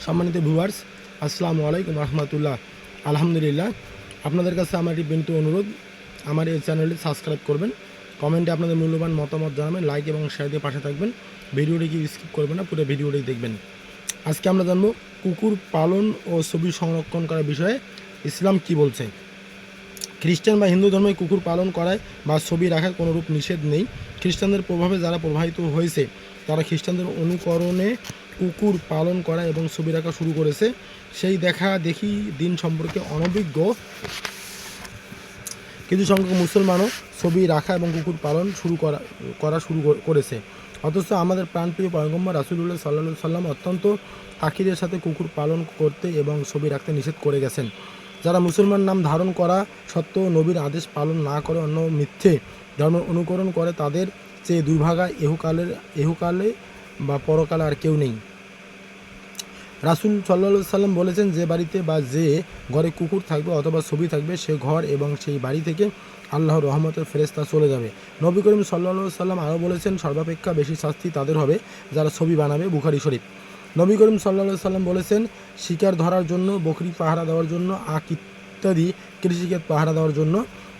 সম্মানিত ভিউয়ার্স, আসসালামু আলাইকুম রহমতুল্লাহ। আলহামদুলিল্লাহ, আপনাদের কাছে আমার একটি বিনীত অনুরোধ, আমার এই চ্যানেলটি সাবস্ক্রাইব করবেন, কমেন্টে আপনাদের মূল্যবান মতামত জানাবেন, লাইক এবং শেয়ার দিয়ে পাশে থাকবেন। ভিডিওটি কি স্কিপ করবেন না, পুরো ভিডিওটি দেখবেন। আজকে আমরা জানবো কুকুর পালন ও ছবি সংরক্ষণ করার বিষয়ে ইসলাম কি বলছে। খ্রিস্টান বা হিন্দু ধর্মে কুকুর পালন করায় বা ছবি রাখার কোনো রূপ নিষেধ নেই। খ্রিস্টানদের প্রভাবে যারা প্রভাবিত হয়েছে তারা খ্রিস্টানদের অনুকরণে কুকুর পালন করা এবং ছবি রাখা শুরু করেছে। সেই দেখা দেখি দিন সম্পর্কে অনভিজ্ঞ কিছু সংখ্যক মুসলমানও ছবি রাখা এবং কুকুর পালন শুরু করেছে। অথচ আমাদের প্রাণপ্রিয় পয়গম্বর রাসূলুল্লাহ সাল্লাল্লাহু আলাইহি সাল্লাম অত্যন্ত তাকিদের সাথে কুকুর পালন করতে এবং ছবি রাখতে নিষেধ করে গেছেন। যারা মুসলমান নাম ধারণ করা সত্ত্বেও নবীর আদেশ পালন না করে অন্য মিথ্যে ধর্ম অনুকরণ করে, তাদের চেয়ে দুর্ভাগা ইহকালে বা পরকালে আর কেউ নেই। রাসূল সাল্লাল্লাহু আলাইহি সাল্লাম বলেছেন, যে বাড়িতে বা যে ঘরে কুকুর থাকবে অথবা ছবি থাকবে, সে ঘর এবং সেই বাড়ি থেকে আল্লাহর রহমতের ফেরেশতা চলে যাবে। নবী করিম সাল্লাল্লাহু আলাইহি সাল্লাম আরও বলেছেন, সর্বাপেক্ষা বেশি শাস্তি তাদের হবে যারা ছবি বানাবে। বুখারী শরীফ। নবী করিম সাল্লাল্লাহু আলাইহি সাল্লাম বলেছেন, শিকার ধরার জন্য, বকরি পাহারা দেওয়ার জন্য, আখ ইত্যাদি কৃষিক্ষেত পাহারা দেওয়ার জন্য,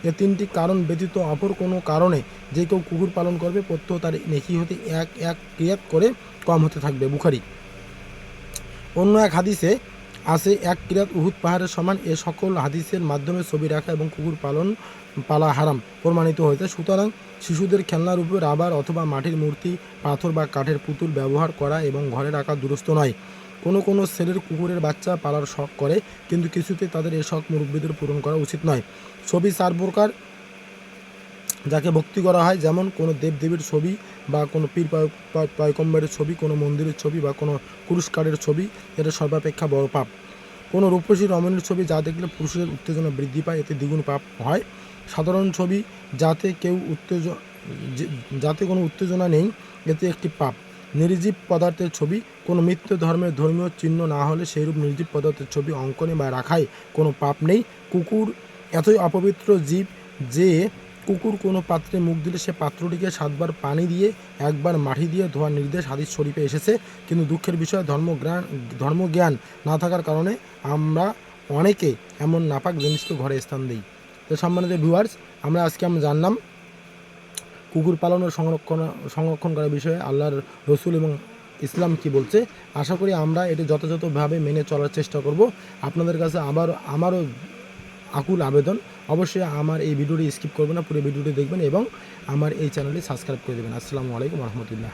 এ তিনটি কারণ ব্যতীত অপর কোনো কারণে যে কেউ কুকুর পালন করবে, প্রত্যহ তার নেকি হতে এক এক কিরাত করে কম হতে থাকবে। বুখারী। অন্য এক হাদিসে আছে, এক কিরাত উহুদ পাহাড়ের সমান। এ সকল হাদিসের মাধ্যমে ছবি রাখা এবং কুকুর পালা হারাম প্রমাণিত হয়েছে। সুতরাং শিশুদের খেলনার উপর রাবার অথবা মাটির মূর্তি, পাথর বা কাঠের পুতুল ব্যবহার করা এবং ঘরে রাখা দুরূহ নয়। কোনো ছেলের কুকুরের বাচ্চা পালার শখ করে, কিন্তু কিছুতে তাদের এ শখ মুরব্বীদের পূরণ করা উচিত নয়। ছবি চার প্রকার যাকে ভক্তি করা হয়, যেমন কোনো দেবদেবীর ছবি বা কোনো পীর পয়গম্বরের ছবি, কোনো মন্দিরের ছবি বা কোনো পুরস্কারের ছবি, এটা সর্বাপেক্ষা বড় পাপ। কোনো রূপসী রমণীর ছবি যা দেখলে পুরুষের উত্তেজনা বৃদ্ধি পায়, এতে দ্বিগুণ পাপ হয়। সাধারণ ছবি যাতে কোনো উত্তেজনা নেই, এতে একটি পাপ। নির্জীব পদার্থের ছবি, কোনো মিথ্যে ধর্মের ধর্মীয় চিহ্ন না হলে সেইরূপ নির্জীব পদার্থের ছবি অঙ্কনে বা রাখায় কোনো পাপ নেই। কুকুর এতই অপবিত্র জীব যে কুকুর কোনো পাত্রে মুখ দিলে সে পাত্রটিকে 7 বার পানি দিয়ে 1 বার মাটি দিয়ে ধোয়ার নির্দেশ হাদিস শরীফে এসেছে। কিন্তু দুঃখের বিষয়, ধর্মজ্ঞান না থাকার কারণে আমরা অনেকে এমন নাপাক জিনিসকে ঘরে স্থান দিই। তো সম্মানিত ভিউয়ার্স, আমরা জানলাম কুকুর পালন ও সংরক্ষণ করার বিষয়ে আল্লাহর রসুল এবং ইসলাম কি বলছে। আশা করি আমরা এটি যথাযথভাবে মেনে চলার চেষ্টা করব। আপনাদের কাছে আমারও আকুল আবেদন, অবশ্যই আমার এই ভিডিওটি স্কিপ করবেন না, পুরো ভিডিওটি দেখবেন এবং আমার এই চ্যানেলটি সাবস্ক্রাইব করে দেবেন। আসসালামু আলাইকুম রহমতুল্লাহ।